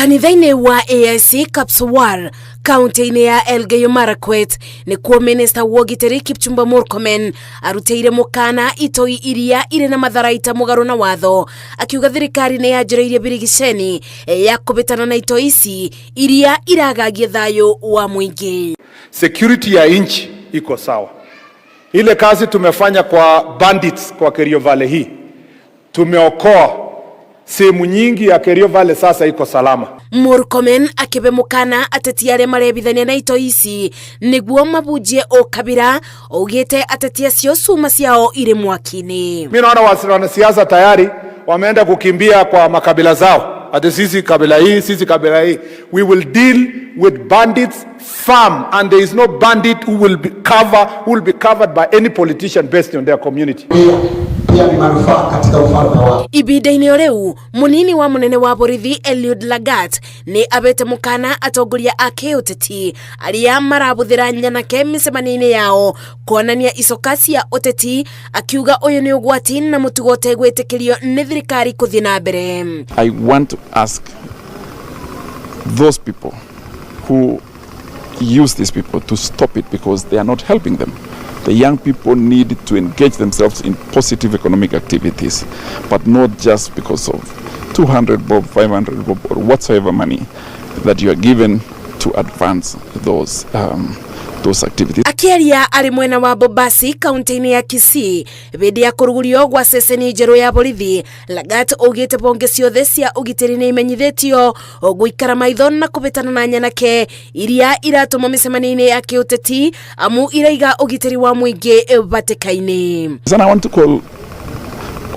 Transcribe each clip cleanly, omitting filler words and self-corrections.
Kanitha-inĩ wa AIC Kapsowar kaunti-inĩ ya Elgeyo Marakwet ni kuo Minister wa ũgitĩri Kipchumba Murkomen arutĩire mũkana itoi iria ire na matharaita mũgarũ na watho, akiuga thirikari nĩ yanjĩrĩirie birigiceni ya kũbĩtana na itoi ici iria iragagia thayũ wa mũingĩ. Security ya inchi iko sawa. Ile kazi tumefanya kwa bandits kwa Kerio Valley hii, tumeokoa sehemu nyingi ya Kerio Valley, sasa iko salama. Murkomen akibe mukana ateti arĩa marebithania na itoi ici nĩguo mabunjie ũkabira, ugĩte ateti acio cuma ciao ire mwaki-inĩ. Mimi naona wanasiasa tayari wameenda kukimbia kwa makabila zao. Ati sisi kabila hii, sisi kabila hii. We will deal with bandits firm, and there is no bandit who will be covered by any politician based on their community. Ibida-inĩ rĩu munini wa munene wa borithi Eliud Lagat ni abete mukana atongoria ake ũteti arĩa marabuthĩra nyanake mĩcemanio-inĩ yao kuonania icoka cia ũteti, akiuga ũyũ nĩ ũgwati na mũtugo ũtegwĩtĩkĩrio nĩ thirikari kũthiĩ na mbere. I want to ask those people who use these people to stop it, because they are not helping them. The young people need to engage themselves in positive economic activities, but not just because of 200 bob, 500 bob, or whatsoever money that you are given to advance those activities. Akiaria ari mwena wa Bobasi kaunti-inĩ ya Kisii bĩndĩ ya kũrugurio gwa ceceni njerũ ya borithi, Lagat ugĩte bonge ciothe cia ũgitĩri nĩ imenyithĩtio gũikara maitho na kũbĩtana na nyanake iria iratũma mĩcemanio-inĩ ya kĩũteti amu iraiga ũgitĩri wa mũingĩ batĩka-inĩ. And I want to call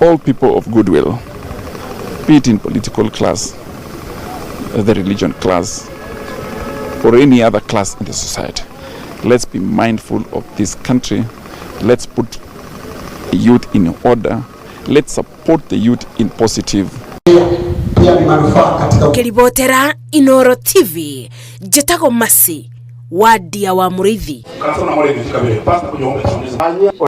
all people of goodwill, be it in political class, the religion class, or any other class in the society. Let's be mindful of this country. Let's put the youth in order. Let's support the youth in positive. Kiribotera Inoro TV, Jetago Masi, Wadia wa Murithi.